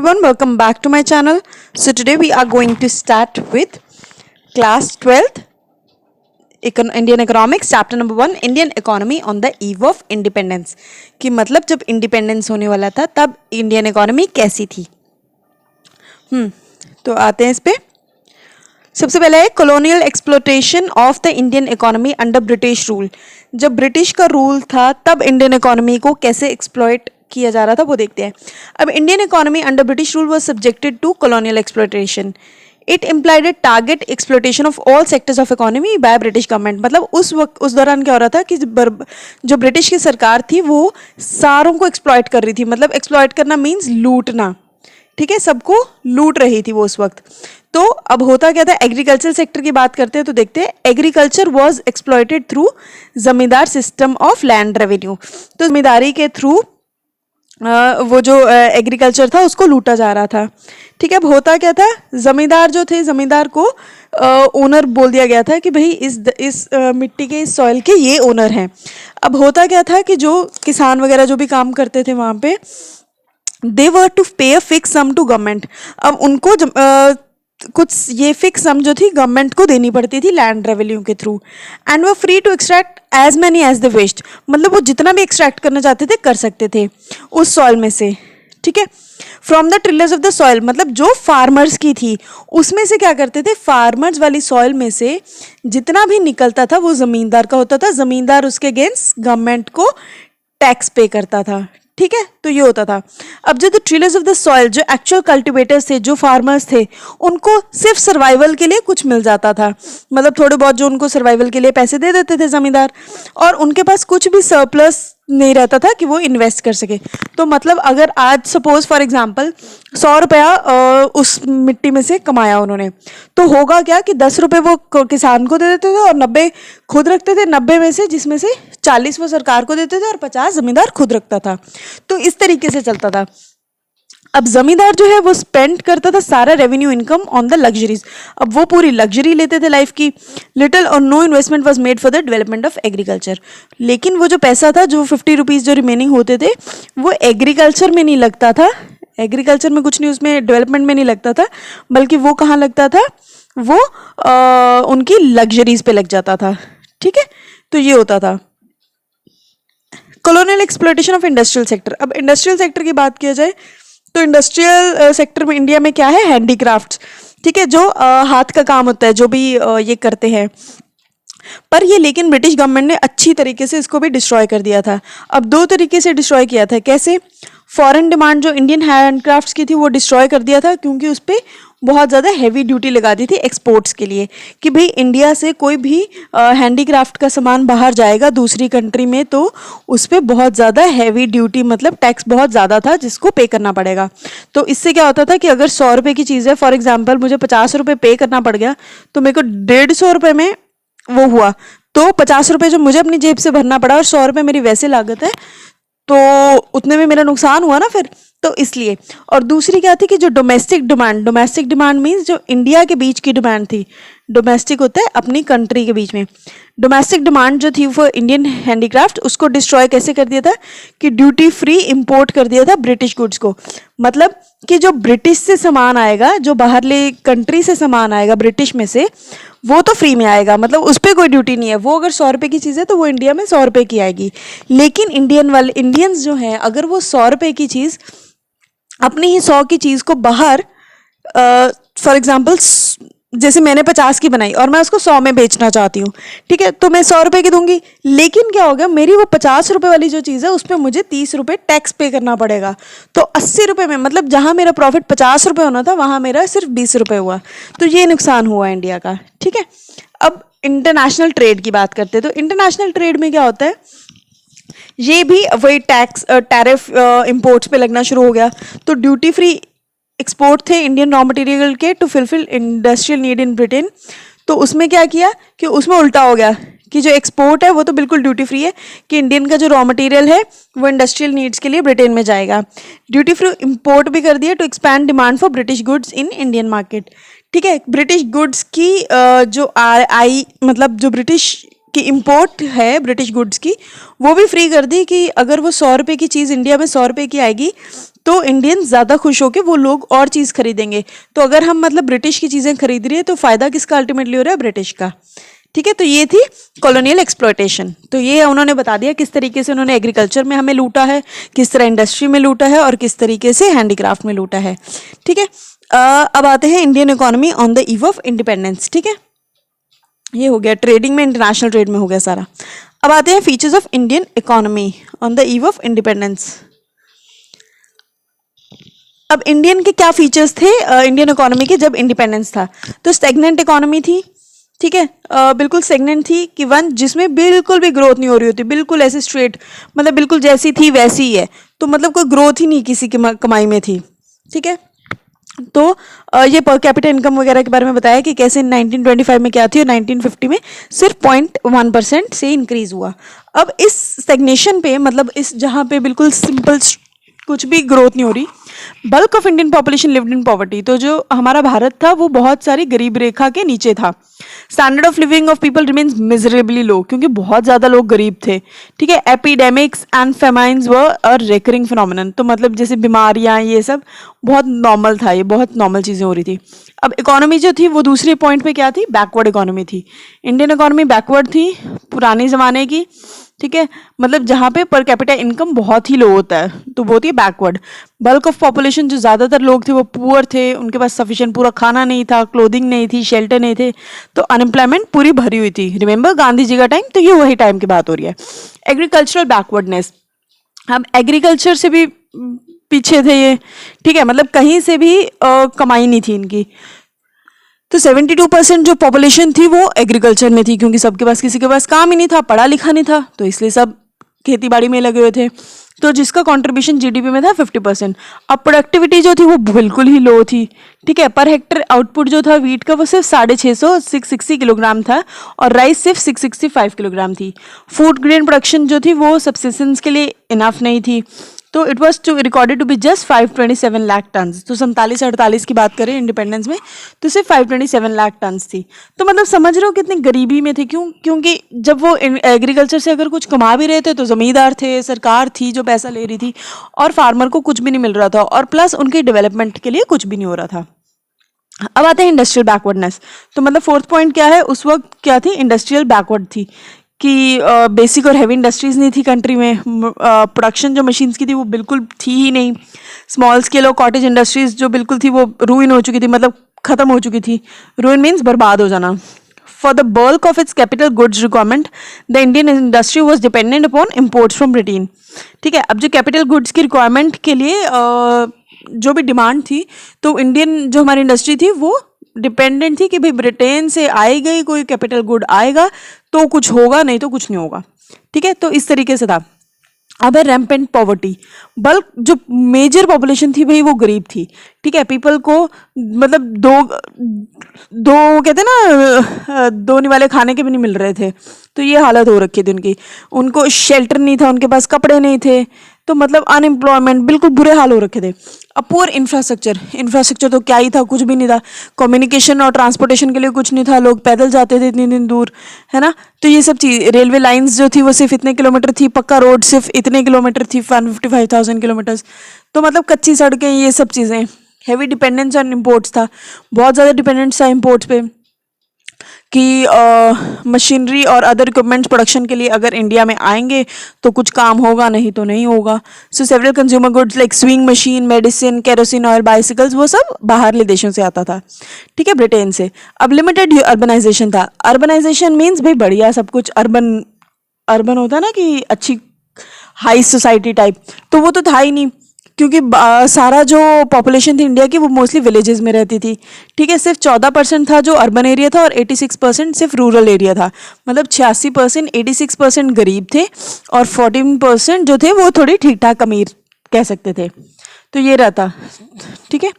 everyone, welcome back to my channel. So today we are going to start with class 12th Indian Economics chapter number 1 Indian Economy on the Eve of Independence कि मतलब जब independence होने वाला था तब Indian economy कैसी थी। तो आते हैं इस पे। सबसे पहले है colonial exploitation of the Indian economy under British rule. जब ब्रिटिश का रूल था तब इंडियन इकोनॉमी को कैसे एक्सप्लॉइट किया जा रहा था वो देखते हैं। अब Indian economy under British rule was subjected to colonial exploitation. It implied target exploitation of all sectors of economy by British government. मतलब उस दौरान क्या हो रहा था कि जो ब्रिटिश की सरकार थी वो सारों को एक्सप्लॉइट कर रही थी। मतलब एक्सप्लॉइट करना मीन्स लूटना, ठीक है, सबको लूट रही थी वो उस वक्त। तो अब होता क्या था, एग्रीकल्चर सेक्टर की बात करते हैं तो देखते हैं एग्रीकल्चर वाज एक्सप्लॉइटेड थ्रू जमींदार सिस्टम ऑफ लैंड रेवेन्यू। तो जमींदारी के थ्रू वो जो एग्रीकल्चर था उसको लूटा जा रहा था, ठीक है। अब होता क्या था, जमींदार जो थे, जमींदार को ओनर बोल दिया गया था कि भाई इस मिट्टी के, इस सॉइल के ये ओनर हैं। अब होता क्या था कि जो किसान वगैरह जो भी काम करते थे वहाँ पे, दे were to pay a fix sum to government. अब उनको कुछ ये फिक्स सम जो थी गवर्नमेंट को देनी पड़ती थी लैंड रेवेन्यू के थ्रू। एंड वो free to extract as many as the west. मतलब वो जितना भी एक्सट्रैक्ट करना चाहते थे कर सकते थे उस सॉइल में से, ठीक है। From the tillers of the soil, मतलब जो फार्मर्स की थी उसमें से क्या करते थे, फार्मर्स वाली सॉइल में से जितना भी निकलता था वो जमींदार का होता था। जमींदार उसके अगेंस्ट गवर्नमेंट को टैक्स पे करता था, ठीक है। तो ये होता था। अब जो the tillers of the soil, जो एक्चुअल कल्टिवेटर्स थे, जो फार्मर्स थे, उनको सिर्फ सर्वाइवल के लिए कुछ मिल जाता था। मतलब थोड़े बहुत जो उनको सर्वाइवल के लिए पैसे दे देते थे जमींदार, और उनके पास कुछ भी सरप्लस नहीं रहता था कि वो इन्वेस्ट कर सके। तो मतलब अगर आज सपोज फॉर एग्जांपल 100 रुपया उस मिट्टी में से कमाया उन्होंने, तो होगा क्या कि 10 रुपये वो किसान को दे देते थे और 90 खुद रखते थे। 90 में से जिसमें से 40 वो सरकार को देते थे और 50 जमींदार खुद रखता था। तो इस तरीके से चलता था। अब जमींदार जो है वो स्पेंड करता था सारा revenue income on the luxuries. अब वो पूरी लग्जरी लेते थे लाइफ की। Little or no investment was made for the development of agriculture. लेकिन वो जो पैसा था, जो 50 रुपीज़ जो रिमेनिंग होते थे, वो एग्रीकल्चर में नहीं लगता था। एग्रीकल्चर में कुछ नहीं, उसमें डेवलपमेंट में नहीं लगता था, बल्कि वो कहाँ लगता था, वो उनकी लग्जरीज पे लग जाता था, ठीक है। तो ये होता था colonial exploitation of industrial sector. अब इंडस्ट्रियल सेक्टर की बात किया जाए तो इंडस्ट्रियल सेक्टर में इंडिया में क्या है, हैंडीक्राफ्ट्स, ठीक है, जो हाथ का काम होता है, जो भी ये करते हैं। पर ये लेकिन ब्रिटिश गवर्नमेंट ने अच्छी तरीके से इसको भी डिस्ट्रॉय कर दिया था। अब दो तरीके से डिस्ट्रॉय किया था। कैसे, फॉरेन डिमांड जो इंडियन हैंडक्राफ्ट्स की थी वो डिस्ट्रॉय कर दिया था, क्योंकि उस पर बहुत ज़्यादा हैवी ड्यूटी लगा दी थी एक्सपोर्ट्स के लिए कि भाई इंडिया से कोई भी हैंडीक्राफ्ट का सामान बाहर जाएगा दूसरी कंट्री में तो उस पर बहुत ज़्यादा हैवी ड्यूटी, मतलब टैक्स बहुत ज़्यादा था जिसको पे करना पड़ेगा। तो इससे क्या होता था कि अगर 100 रुपये की चीज़ है, फॉर एग्जाम्पल मुझे 50 रुपये पे करना पड़ गया, तो मेरे को 150 रुपये में वो हुआ, तो 50 रुपये जो मुझे अपनी जेब से भरना पड़ा और 100 रुपये मेरी वैसे लागत है, तो उतने में मेरा नुकसान हुआ ना फिर। तो इसलिए। और दूसरी क्या थी कि जो डोमेस्टिक डिमांड मीन्स जो इंडिया के बीच की डिमांड थी। डोमेस्टिक होता है अपनी कंट्री के बीच में। डोमेस्टिक डिमांड जो थी फॉर इंडियन हैंडीक्राफ्ट, उसको डिस्ट्रॉय कैसे कर दिया था कि ड्यूटी फ्री इंपोर्ट कर दिया था ब्रिटिश गुड्स को। मतलब कि जो ब्रिटिश से सामान आएगा, जो बाहरले कंट्री से सामान आएगा ब्रिटिश में से, वो तो फ्री में आएगा, मतलब उस पर कोई ड्यूटी नहीं है। वो अगर 100 रुपये की चीज़ है तो वो इंडिया में 100 रुपये की आएगी। लेकिन इंडियंस जो हैं, अगर वो 100 रुपये की चीज़, अपनी ही 100 की चीज़ को बाहर, फॉर एग्जाम्पल जैसे मैंने 50 की बनाई और मैं उसको 100 में बेचना चाहती हूँ, ठीक है, तो मैं 100 रुपये की दूंगी। लेकिन क्या होगा, मेरी वो 50 रुपये वाली जो चीज़ है उस पर मुझे 30 रुपये टैक्स पे करना पड़ेगा। तो 80 रुपये में, मतलब जहाँ मेरा प्रॉफिट 50 रुपये होना था वहाँ मेरा सिर्फ 20 रुपये हुआ। तो ये नुकसान हुआ इंडिया का, ठीक है। अब इंटरनेशनल ट्रेड की बात करते हैं। तो इंटरनेशनल ट्रेड में क्या होता है, ये भी वही टैरिफ इंपोर्ट्स पे लगना शुरू हो गया। तो ड्यूटी फ्री एक्सपोर्ट थे इंडियन रॉ मटेरियल के to fulfil industrial need in Britain. तो उसमें क्या किया कि उसमें उल्टा हो गया कि जो एक्सपोर्ट है वो तो बिल्कुल ड्यूटी फ्री है, कि इंडियन का जो रॉ मटेरियल है वो इंडस्ट्रियल नीड्स के लिए ब्रिटेन में जाएगा। ड्यूटी फ्री इंपोर्ट भी कर दिया to expand demand for British goods in Indian market, ठीक है। ब्रिटिश गुड्स की जो मतलब जो ब्रिटिश कि इम्पोर्ट है ब्रिटिश गुड्स की, वो भी फ्री कर दी कि अगर वो 100 रुपये की चीज़ इंडिया में 100 रुपये की आएगी तो इंडियन ज़्यादा खुश होकर वो लोग और चीज़ खरीदेंगे। तो अगर हम मतलब ब्रिटिश की चीज़ें खरीद रही है तो फ़ायदा किसका अल्टीमेटली हो रहा है? ब्रिटिश का। ठीक है, तो ये थी कॉलोनियल एक्सप्लॉयटेशन। तो ये उन्होंने बता दिया किस तरीके से उन्होंने एग्रीकल्चर में हमें लूटा है, किस तरह इंडस्ट्री में लूटा है और किस तरीके से हैंडीक्राफ्ट में लूटा है। ठीक है, अब आते हैं Indian economy on the eve of independence. ठीक है, ये हो गया ट्रेडिंग में, इंटरनेशनल ट्रेड में हो गया सारा। अब आते हैं features of Indian economy on the eve of independence. अब इंडियन के क्या फीचर्स थे इंडियन इकोनॉमी के जब इंडिपेंडेंस था? तो स्टेगनेंट इकोनॉमी थी। ठीक है, बिल्कुल स्टेगनेंट थी कि वन जिसमें बिल्कुल भी ग्रोथ नहीं हो रही होती, बिल्कुल ऐसे स्ट्रेट, मतलब बिल्कुल जैसी थी वैसी ही है, तो मतलब कोई ग्रोथ ही नहीं किसी की कमाई में थी। ठीक है, तो ये पर कैपिटा इनकम वगैरह के बारे में बताया कि कैसे 1925 में क्या थी और 1950 में सिर्फ 0.1% से इंक्रीज हुआ। अब इस स्टेग्नेशन पे, मतलब इस जहाँ पे बिल्कुल सिंपल कुछ भी ग्रोथ नहीं हो रही, bulk of Indian population lived in poverty, तो जो हमारा भारत था वो बहुत सारी गरीब रेखा के नीचे था। Standard of living of people remains miserably low, क्योंकि बहुत ज़्यादा लोग गरीब थे। ठीक है, epidemics and famines were a recurring phenomenon, तो मतलब जैसे बीमारियाँ ये सब बहुत नॉर्मल था, ये बहुत नॉर्मल चीज़ें हो रही थी। अब इकोनॉमी जो थी वो दूसरे पॉइंट पे क्या थी? बैकवर्ड इकोनॉमी थी। इंडियन इकोनॉमी बैकवर्ड थी पुराने ज़माने की। ठीक है, मतलब जहाँ पे पर कैपिटा इनकम बहुत ही लो होता है तो वो थी बैकवर्ड। बल्क ऑफ पॉपुलेशन, जो ज़्यादातर लोग थे वो पुअर थे, उनके पास सफिशिएंट पूरा खाना नहीं था, क्लोथिंग नहीं थी, शेल्टर नहीं थे, तो अनएम्प्लॉयमेंट पूरी भरी हुई थी। रिमेंबर गांधी जी का टाइम, तो ये वही टाइम की बात हो रही है। एग्रीकल्चरल बैकवर्डनेस, हम एग्रीकल्चर से भी पीछे थे ये। ठीक है, मतलब कहीं से भी कमाई नहीं थी इनकी। तो 72% जो पॉपुलेशन थी वो एग्रीकल्चर में थी, क्योंकि सबके पास, किसी के पास काम ही नहीं था, पढ़ा लिखा नहीं था, तो इसलिए सब खेती बाड़ी में लगे हुए थे। तो जिसका कंट्रीब्यूशन जीडीपी में था 50%। अब प्रोडक्टिविटी जो थी वो बिल्कुल ही लो थी। ठीक है, पर हेक्टर आउटपुट जो था वीट का वो सिर्फ 650 660 किलोग्राम था और राइस सिर्फ 665 किलोग्राम थी। फूड ग्रेन प्रोडक्शन जो थी वो सब्सिस्टेंस के लिए इनफ नहीं थी, तो it was recorded to be just 527 lakh turns. तो 47-48 की बात करें इंडिपेंडेंस में तो सिर्फ 527 लाख टन्स थी। तो मतलब समझ रहे हो कितनी गरीबी में थे। क्योंकि जब वो एग्रीकल्चर से अगर कुछ कमा भी रहे थे तो ज़मींदार थे, सरकार थी जो पैसा ले रही थी, और फार्मर को कुछ भी नहीं मिल रहा था, और प्लस उनके डेवलपमेंट के लिए कुछ भी नहीं हो रहा था। अब आते हैं इंडस्ट्रियल बैकवर्डनेस। तो मतलब फोर्थ पॉइंट क्या है, उस वक्त क्या थी? इंडस्ट्रियल बैकवर्ड थी कि बेसिक और हैवी इंडस्ट्रीज़ नहीं थी कंट्री में। प्रोडक्शन जो मशीन्स की थी वो बिल्कुल थी ही नहीं। स्मॉल स्केल और कॉटेज इंडस्ट्रीज़ जो बिल्कुल थी वो रूइन हो चुकी थी, मतलब ख़त्म हो चुकी थी। रूइन मीन्स बर्बाद हो जाना। For the bulk of its capital goods requirement the Indian industry was dependent upon imports from Britain. ठीक है, अब जो कैपिटल गुड्स की रिक्वायरमेंट के लिए जो भी डिमांड थी, तो इंडियन जो हमारी इंडस्ट्री थी वो डिपेंडेंट थी कि भाई ब्रिटेन से आएगा ही कोई कैपिटल गुड आएगा तो कुछ होगा, नहीं तो कुछ नहीं होगा। ठीक है, तो इस तरीके से था। अब है रैम्पेंट पॉवर्टी। बल्क जो मेजर पॉपुलेशन थी भाई वो गरीब थी। ठीक है, पीपल को मतलब दो कहते हैं ना, दो निवाले खाने के भी नहीं मिल रहे थे, तो ये हालत हो रखी थी उनकी। उनको शेल्टर नहीं था, उनके पास कपड़े नहीं थे, तो मतलब अनएम्प्लॉयमेंट, बिल्कुल बुरे हाल हो रखे थे। अब पुअर इंफ्रास्ट्रक्चर तो क्या ही था, कुछ भी नहीं था। कम्युनिकेशन और ट्रांसपोर्टेशन के लिए कुछ नहीं था, लोग पैदल जाते थे इतनी दिन दूर, है ना। तो ये सब चीज़, रेलवे लाइंस जो थी वो सिर्फ इतने किलोमीटर थी, पक्का रोड सिर्फ इतने किलोमीटर थी, 155,000 किलोमीटर्स। तो मतलब कच्ची सड़कें, ये सब चीज़ें। हैवी डिपेंडेंस ऑन इम्पोर्ट्स था, बहुत ज़्यादा डिपेंडेंस था इम्पोर्ट्स पे, कि मशीनरी और अदर इक्विपमेंट्स प्रोडक्शन के लिए अगर इंडिया में आएंगे तो कुछ काम होगा, नहीं तो नहीं होगा। So several consumer goods like sewing machine, medicine, kerosene oil, bicycles, वो सब बाहरले देशों से आता था। ठीक है, ब्रिटेन से। अब लिमिटेड अर्बनाइजेशन था। अर्बनाइजेशन मीन्स भाई बढ़िया सब कुछ अर्बन, अर्बन होता है ना कि अच्छी हाई सोसाइटी टाइप, तो वो तो था ही नहीं, क्योंकि सारा जो पॉपुलेशन थी इंडिया की वो मोस्टली विलेजेस में रहती थी। ठीक है, सिर्फ 14% था जो अर्बन एरिया था और 86% सिर्फ रूरल एरिया था। मतलब 86%, 86% गरीब थे और 14% जो थे वो थोड़ी ठीक ठाक अमीर कह सकते थे। तो ये रहता। ठीक है,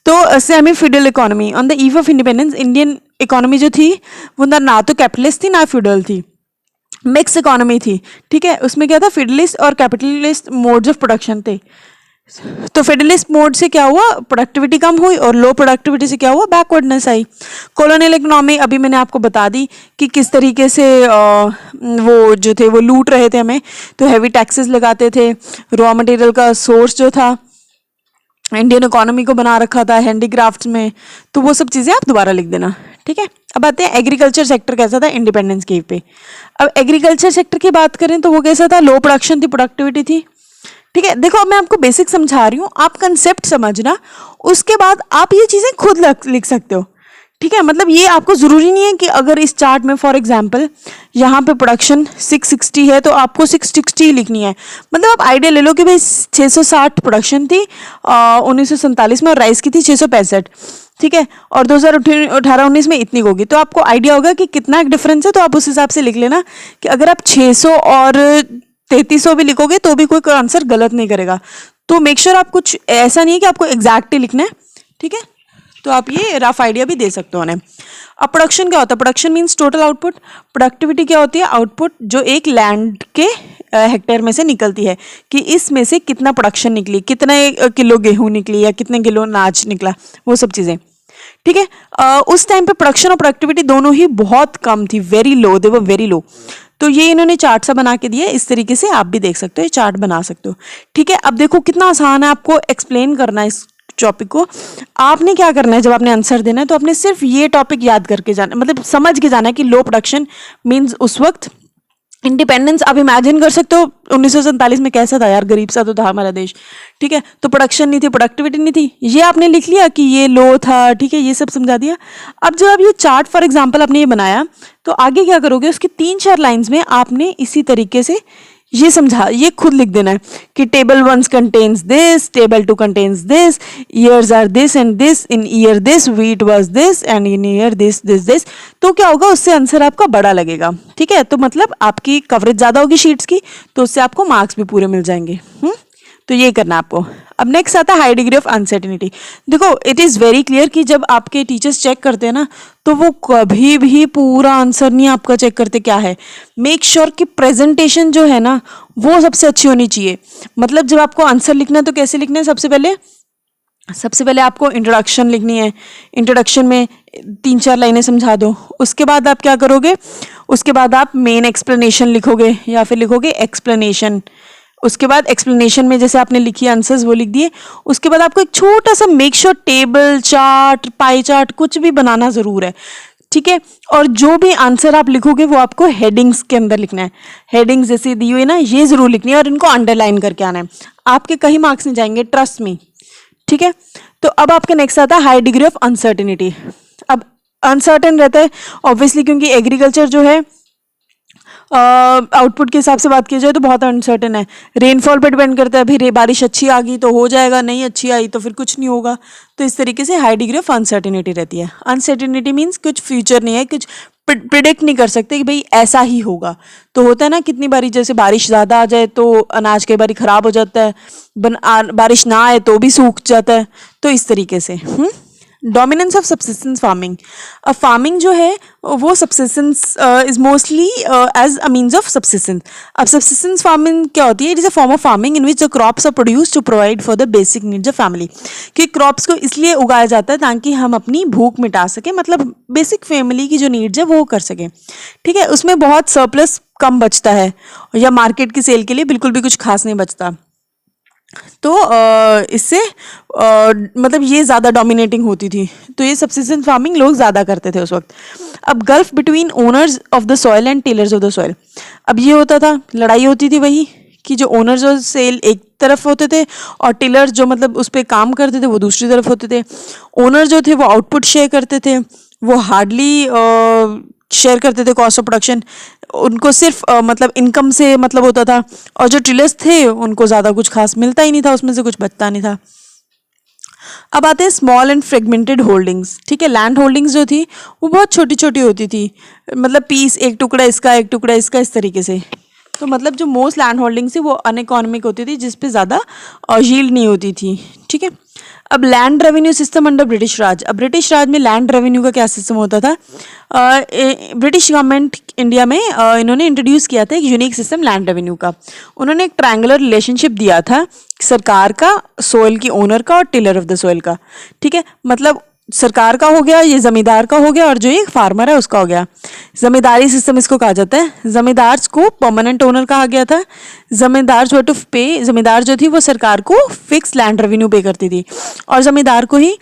तो semi feudal economy. On the eve of independence Indian economy जो थी वो ना तो कैपिटलिस्ट थी ना फ्यूडल थी, मिक्स इकोनॉमी थी। ठीक है, उसमें क्या था, फ्यूडलिस्ट और कैपिटलिस्ट मोड्स ऑफ प्रोडक्शन थे। तो फेडरलिस्ट मोड से क्या हुआ, प्रोडक्टिविटी कम हुई, और लो प्रोडक्टिविटी से क्या हुआ, बैकवर्डनेस आई। कॉलोनियल इकोनॉमी अभी मैंने आपको बता दी कि किस तरीके से वो जो थे वो लूट रहे थे हमें, तो हैवी टैक्सेस लगाते थे, रॉ मटेरियल का सोर्स जो था इंडियन इकोनॉमी को बना रखा था हैंडीक्राफ्ट्स में। तो वो सब चीज़ें आप दोबारा लिख देना, ठीक है। अब आते हैं एग्रीकल्चर सेक्टर कैसा था इंडिपेंडेंस के पे। अब एग्रीकल्चर सेक्टर की बात करें तो वो कैसा था, लो प्रोडक्शन थी, प्रोडक्टिविटी थी, ठीक है। देखो अब मैं आपको बेसिक समझा रही हूँ, आप कंसेप्ट समझना, उसके बाद आप ये चीज़ें खुद लिख सकते हो, ठीक है। मतलब ये आपको ज़रूरी नहीं है कि अगर इस चार्ट में फॉर एग्जांपल यहाँ पे प्रोडक्शन 660 है तो आपको 660 ही लिखनी है। मतलब आप आइडिया ले लो कि भाई 660 प्रोडक्शन थी 1947 में, और राइस की थी 665, ठीक है, और 2018-19 में इतनी होगी, तो आपको आइडिया होगा कि कितना डिफरेंस है। तो आप उस हिसाब से लिख लेना कि अगर आप 600 और 3300 भी लिखोगे तो भी कोई आंसर गलत नहीं करेगा। तो मेक श्योर आप कुछ ऐसा नहीं है कि आपको एग्जैक्ट ही लिखना है, ठीक है। तो आप ये रफ आइडिया भी दे सकते हो उन्हें। अब प्रोडक्शन क्या होता है, production means total output. Productivity क्या होती है, आउटपुट जो एक लैंड के हेक्टेयर में से निकलती है, कि इसमें से कितना प्रोडक्शन निकली, कितने किलो गेहूं निकली या कितने किलो अनाज निकला, वो सब चीज़ें, ठीक है। उस टाइम पे प्रोडक्शन और प्रोडक्टिविटी दोनों ही बहुत कम थी, very low, they were very low. तो ये इन्होंने चार्ट सा बना के दिया, इस तरीके से आप भी देख सकते हो, ये चार्ट बना सकते हो, ठीक है। अब देखो कितना आसान है आपको एक्सप्लेन करना इस टॉपिक को। आपने क्या करना है, जब आपने आंसर देना है तो आपने सिर्फ ये टॉपिक याद करके जाना, मतलब समझ के जाना है कि लो प्रोडक्शन मीन्स उस वक्त इंडिपेंडेंस। आप इमेजिन कर सकते हो 1947 में कैसा था यार, गरीब सा तो था हमारा देश, ठीक है। तो प्रोडक्शन नहीं थी, प्रोडक्टिविटी नहीं थी, ये आपने लिख लिया कि ये लो था, ठीक है, ये सब समझा दिया। अब जब आप ये चार्ट फॉर एग्जांपल आपने ये बनाया, तो आगे क्या करोगे, उसकी 3-4 लाइंस में आपने इसी तरीके से ये समझा, ये खुद लिख देना है कि table 1 contains this, table 2 contains this, years are this and this, in year this, wheat was this and in year this this this. तो क्या होगा, उससे आंसर आपका बड़ा लगेगा, ठीक है। तो मतलब आपकी कवरेज ज़्यादा होगी शीट्स की, तो उससे आपको मार्क्स भी पूरे मिल जाएंगे। तो ये करना आपको। अब नेक्स्ट आता है हाई डिग्री ऑफ अनसर्टिनिटी। देखो इट इज़ वेरी क्लियर कि जब आपके टीचर्स चेक करते हैं ना, तो वो कभी भी पूरा आंसर नहीं आपका चेक करते, क्या है, मेक श्योर कि प्रेजेंटेशन जो है ना वो सबसे अच्छी होनी चाहिए। मतलब जब आपको आंसर लिखना है तो कैसे लिखना है, सबसे पहले आपको इंट्रोडक्शन लिखनी है। इंट्रोडक्शन में 3-4 लाइनें समझा दो, उसके बाद आप क्या करोगे, उसके बाद आप मेन एक्सप्लेनेशन लिखोगे या फिर लिखोगे एक्सप्लेनेशन। उसके बाद एक्सप्लेनेशन में जैसे आपने लिखी आंसर्स वो लिख दिए। उसके बाद आपको एक छोटा सा make sure table, chart, pie chart कुछ भी बनाना ज़रूर है, ठीक है। और जो भी आंसर आप लिखोगे वो आपको हेडिंग्स के अंदर लिखना है। हेडिंग्स जैसे दी हुई है ना, ये ज़रूर लिखनी है और इनको अंडरलाइन करके आना है। आपके कहीं मार्क्स नहीं जाएंगे, ट्रस्ट मी, ठीक है। तो अब आपका नेक्स्ट आता है हाई डिग्री ऑफ अनसर्टेनिटी। अब अनसर्टेन रहता है ऑब्वियसली, क्योंकि एग्रीकल्चर जो है आउटपुट के हिसाब से बात की जाए तो बहुत अनसर्टेन है। रेनफॉल पर डिपेंड करता है, फिर बारिश अच्छी आ गई तो हो जाएगा, नहीं अच्छी आई तो फिर कुछ नहीं होगा। तो इस तरीके से हाई डिग्री ऑफ अनसर्टेनिटी रहती है। अनसर्टेनिटी मीन्स कुछ फ्यूचर नहीं है, कुछ प्रिडिक्ट नहीं कर सकते कि भाई ऐसा ही होगा। तो होता है ना, कितनी बारी जैसे बारिश ज़्यादा आ जाए तो अनाज कई बारी ख़राब हो जाता है, बारिश ना आए तो भी सूख जाता है। तो इस तरीके से डोमिनेंस ऑफ सब्सिस्टेंस फार्मिंग। अब फार्मिंग जो है वो subsistence is mostly as a means of subsistence. अब सब्सिस्टेंस फार्मिंग क्या होती है, it is a form of farming in which the crops are produce to provide for the basic needs of family. कि crops को इसलिए उगाया जाता है ताकि हम अपनी भूख मिटा सकें, मतलब बेसिक फैमिली की जो नीड्स है वो कर सकें, ठीक है। उसमें बहुत सरप्लस कम बचता है या मार्केट की सेल के लिए बिल्कुल भी कुछ खास नहीं बचता। तो इससे मतलब ये ज़्यादा डोमिनेटिंग होती थी। तो ये सब्सिस्टेंस फार्मिंग लोग ज़्यादा करते थे उस वक्त। अब gulf between owners of the soil and tillers of the soil. अब ये होता था, लड़ाई होती थी वही कि जो ओनर्स और सेल एक तरफ होते थे और टिलर्स जो मतलब उस पर काम करते थे वो दूसरी तरफ होते थे। ओनर जो थे वो आउटपुट शेयर करते थे, वो हार्डली शेयर करते थे कॉस्ट ऑफ प्रोडक्शन। उनको सिर्फ मतलब इनकम से मतलब होता था, और जो टिलर्स थे उनको ज़्यादा कुछ खास मिलता ही नहीं था, उसमें से कुछ बचता नहीं था। अब आते हैं स्मॉल एंड फ्रेगमेंटेड होल्डिंग्स, ठीक है। लैंड होल्डिंग्स जो थी वो बहुत छोटी छोटी होती थी, मतलब पीस, एक टुकड़ा इसका, एक टुकड़ा इसका, इस तरीके से। तो मतलब जो मोस्ट लैंड होल्डिंग्स थी वो अनइकोनॉमिक होती थी, जिस पे ज़्यादा यील्ड नहीं होती थी, ठीक है। अब land revenue system under British Raj. अब ब्रिटिश राज में लैंड रेवेन्यू का क्या सिस्टम होता था? ब्रिटिश गवर्नमेंट इंडिया में इन्होंने इंट्रोड्यूस किया था एक यूनिक सिस्टम लैंड रेवेन्यू का। उन्होंने एक ट्रायंगुलर रिलेशनशिप दिया था सरकार का, सोइल की ओनर का और टिलर ऑफ द सोइल का। ठीक है, मतलब सरकार का हो गया, ये जमींदार का हो गया, और जो ये फार्मर है उसका हो गया। जमींदारी सिस्टम इसको कहा जाता है। जमींदार को परमानेंट ओनर कहा गया था। जमींदार जो टू पे, जमींदार जो थी वो सरकार को फिक्स लैंड रेवेन्यू पे करती थी, और जमींदार को ही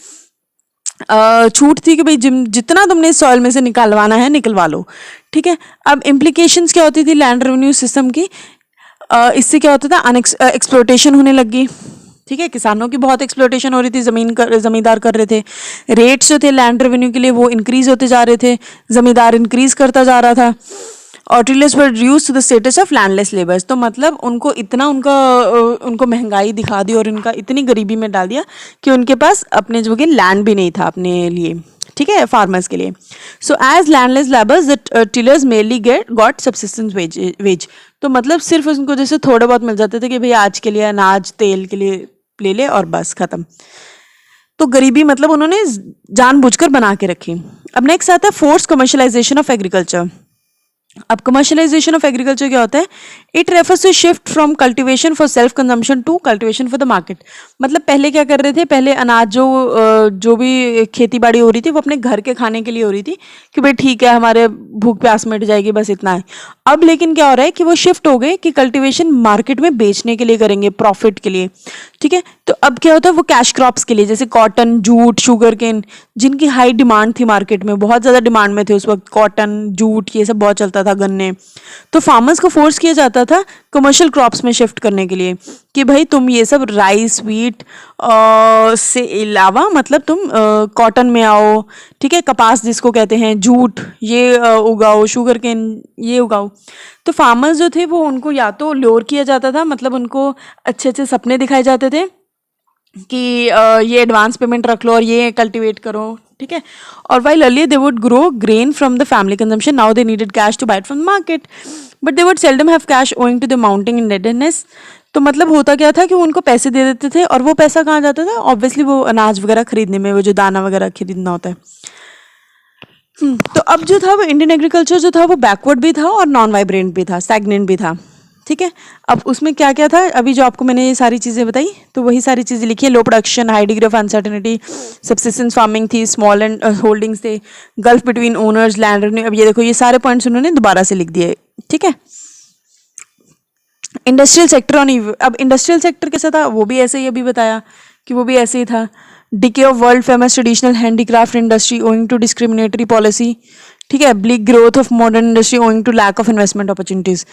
छूट थी कि भाई जितना तुमने इस सॉइल में से निकालवाना है निकलवा लो। ठीक है, अब इम्प्लीकेशंस क्या होती थी लैंड रेवेन्यू सिस्टम की? इससे क्या होता था? एक्सप्लोटेशन होने लगी। ठीक है, किसानों की बहुत एक्सप्लोटेशन हो रही थी, जमींदार कर रहे थे। रेट्स जो थे लैंड रेवेन्यू के लिए वो इंक्रीज होते जा रहे थे, जमींदार इंक्रीज करता जा रहा था। और tillers were reduced to the status of landless labours. तो मतलब उनको इतना उनको महंगाई दिखा दी और इनका इतनी गरीबी में डाल दिया कि उनके पास अपने जो कि लैंड भी नहीं था अपने लिए। ठीक है, फार्मर्स के लिए। So as landless labours the tillers mainly got subsistence wage. तो मतलब सिर्फ उनको जैसे थोड़े बहुत मिल जाते थे कि भाई आज के लिए अनाज तेल के लिए ले ले और बस खत्म। तो गरीबी मतलब उन्होंने जानबूझकर बना के रखी। अब नेक्स्ट आता है फोर्स कमर्शियलाइजेशन ऑफ एग्रीकल्चर। अब कमर्शियलाइजेशन ऑफ एग्रीकल्चर क्या होता है? It refers to shift from cultivation for self consumption to cultivation for the market. मतलब पहले क्या कर रहे थे? पहले अनाज जो भी खेती बाड़ी हो रही थी वो अपने घर के खाने के लिए हो रही थी कि भाई ठीक है हमारे भूख प्यास मिट जाएगी, बस इतना है। अब लेकिन क्या हो रहा है कि वो शिफ्ट हो गए कि कल्टीवेशन मार्केट में बेचने के लिए करेंगे, प्रॉफिट के लिए। ठीक है, तो अब क्या होता है? वो कैश क्रॉप्स के लिए, जैसे कॉटन, जूट, शुगर केन, जिनकी हाई डिमांड थी मार्केट में, बहुत ज़्यादा डिमांड में थे उस वक्त। कॉटन, जूट, ये सब बहुत चलता था, गन्ने। तो फार्मर्स को फोर्स किया जाता था कमर्शियल क्रॉप्स में शिफ्ट करने के लिए कि भाई तुम ये सब राइस, व्हीट से अलावा मतलब तुम कॉटन में आओ। ठीक है, कपास जिसको कहते हैं, जूट ये उगाओ, शुगर केन ये उगाओ। तो फार्मर्स जो थे वो उनको या तो ल्योर किया जाता था, मतलब उनको अच्छे अच्छे सपने दिखाए जाते थे कि ये एडवांस पेमेंट रख लो और ये कल्टीवेट करो। ठीक है, और while earlier they would grow grain from the family consumption, now they needed cash to buy it from the market, but they would seldom have cash owing to the mounting indebtedness. तो मतलब होता क्या था कि वो उनको पैसे दे देते थे, और वो पैसा कहाँ जाता था? ऑब्वियसली वो अनाज वगैरह खरीदने में, वो जो दाना वगैरह खरीदना होता है। तो अब जो था वो इंडियन एग्रीकल्चर जो था वो बैकवर्ड भी था और नॉन वाइब्रेंट भी था, स्टैग्नेंट भी था। ठीक है, अब उसमें क्या क्या था? अभी जो आपको मैंने ये सारी चीज़ें बताई तो वही सारी चीज़ें लिखी है। Low production, high degree of uncertainty, subsistence farming थी, स्मॉल एंड होल्डिंग्स थे, gulf between owners, land revenue. अब ये देखो ये सारे पॉइंट्स उन्होंने दोबारा से लिख दिए। ठीक है, इंडस्ट्रियल सेक्टर ऑन, अब इंडस्ट्रियल सेक्टर कैसा था वो भी ऐसे ही अभी बताया कि वो भी ऐसे ही था। Decay of world famous traditional handicraft industry owing to discriminatory policy. ठीक है, bleak growth of modern industry owing to lack of investment opportunities.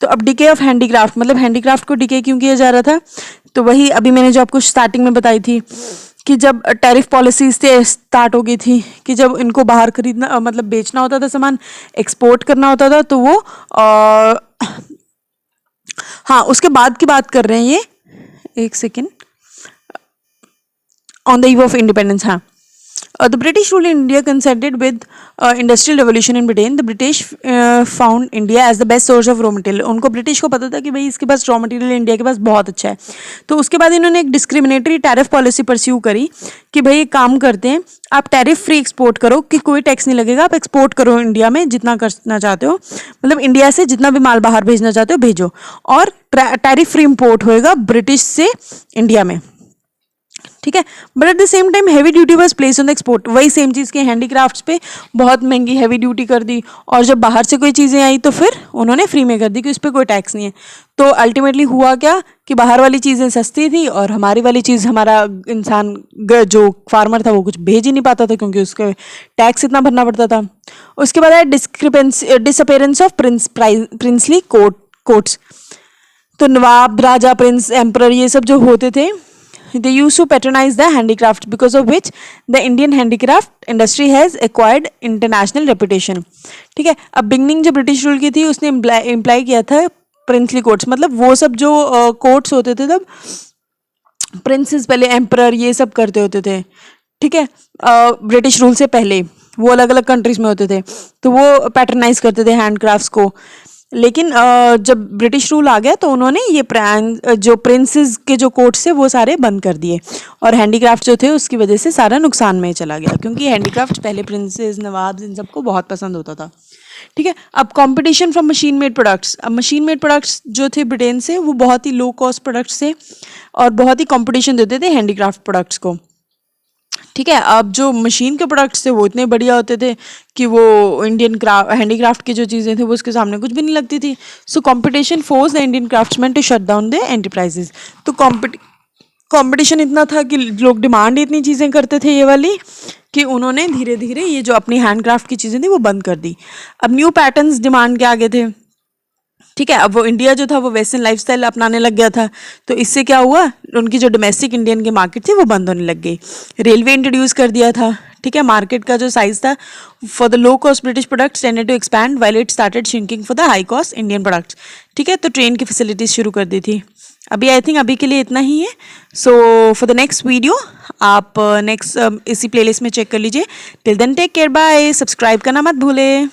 तो अब डिके ऑफ हैंडीक्राफ्ट मतलब हैंडीक्राफ्ट को डिके क्यों किया जा रहा था? तो वही अभी मैंने जो आपको स्टार्टिंग में बताई थी कि जब टैरिफ पॉलिसीज से स्टार्ट हो गई थी कि जब इनको बाहर खरीदना मतलब बेचना होता था, सामान एक्सपोर्ट करना होता था, तो वो हाँ उसके बाद की बात कर रहे हैं ये, एक second, on the eve of independence. हाँ, the British rule in India coincided with industrial revolution in Britain. The British found India as the best source of raw material. उनको ब्रिटिश को पता था कि भाई इसके पास रॉ मटेरियल इंडिया के पास बहुत अच्छा है। तो उसके बाद इन्होंने एक डिस्क्रिमिनेटरी टैरिफ पॉलिसी परस्यू करी कि भाई एक काम करते हैं, आप टैरिफ फ्री एक्सपोर्ट करो कि कोई टैक्स नहीं लगेगा, आप एक्सपोर्ट करो इंडिया में जितना करना चाहते हो, मतलब इंडिया से जितना भी माल बाहर भेजना चाहते हो भेजो, और टैरिफ फ्री इम्पोर्ट होएगा ब्रिटिश से इंडिया में। ठीक है, but at the same time heavy duty was place on the export. वही सेम चीज़ के हैंडीक्राफ्ट्स पे बहुत महंगी हैवी ड्यूटी कर दी, और जब बाहर से कोई चीज़ें आई तो फिर उन्होंने फ्री में कर दी कि उस पर कोई टैक्स नहीं है। तो अल्टीमेटली हुआ क्या कि बाहर वाली चीज़ें सस्ती थी और हमारी वाली चीज़, हमारा इंसान जो फार्मर था वो कुछ भेज ही नहीं पाता था क्योंकि उसके टैक्स इतना भरना पड़ता था। उसके बाद आया डिसअपेरेंस ऑफ प्रिंसली कोर्ट्स। तो नवाब, राजा, प्रिंस, एम्परर ये सब जो होते थे, they used to patronize the handicraft, because of which the Indian handicraft industry has acquired international reputation. ठीक है, अब बिगनिंग जो ब्रिटिश रूल की थी उसने इम्प्लाई किया था प्रिंसली कोर्ट्स, मतलब वो सब जो कोर्ट्स होते थे तब प्रिंसेस, पहले एम्परर ये सब करते होते थे। ठीक है, ब्रिटिश रूल से पहले वो अलग अलग कंट्रीज में होते थे, तो वो पैटर्नाइज करते थे हैंडक्राफ्ट्स को। लेकिन जब ब्रिटिश रूल आ गया तो उन्होंने ये जो प्रिंसेस के जो कोट्स थे वो सारे बंद कर दिए, और हैंडीक्राफ्ट जो थे उसकी वजह से सारा नुकसान में चला गया, क्योंकि हैंडीक्राफ्ट पहले प्रिंसेस नवाब इन सबको बहुत पसंद होता था। ठीक है, अब competition from machine made products. अब मशीन मेड प्रोडक्ट्स जो थे ब्रिटेन से, वो बहुत ही लो कॉस्ट प्रोडक्ट्स थे और बहुत ही कंपटीशन देते थे हैंडीक्राफ्ट प्रोडक्ट्स को। ठीक है, अब जो मशीन के प्रोडक्ट्स थे वो इतने बढ़िया होते थे कि वो इंडियन हैंडीक्राफ्ट की जो चीज़ें थी वो उसके सामने कुछ भी नहीं लगती थी। So competition forced the Indian craftsman to shut down the enterprises. तो कंपटीशन इतना था कि लोग डिमांड इतनी चीज़ें करते थे ये वाली, कि उन्होंने धीरे धीरे ये जो अपनी हैंडक्राफ्ट की चीज़ें थी वो बंद कर दी। अब न्यू पैटर्न्स डिमांड के आगे थे। ठीक है, अब वो इंडिया जो था वो वेस्टर्न लाइफस्टाइल अपनाने लग गया था, तो इससे क्या हुआ, उनकी जो डोमेस्टिक इंडियन की मार्केट थी वो बंद होने लग गई। रेलवे इंट्रोड्यूस कर दिया था। ठीक है, मार्केट का जो साइज था for the low cost British products tended to expand while it started shrinking for the high cost Indian products. ठीक है, तो ट्रेन की फैसिलिटीज शुरू कर दी थी। अभी आई थिंक अभी के लिए इतना ही है। So for the next video आप नेक्स्ट इसी प्लेलिस्ट में चेक कर लीजिए। Till then take care, bye. Subscribe करना मत भूलें।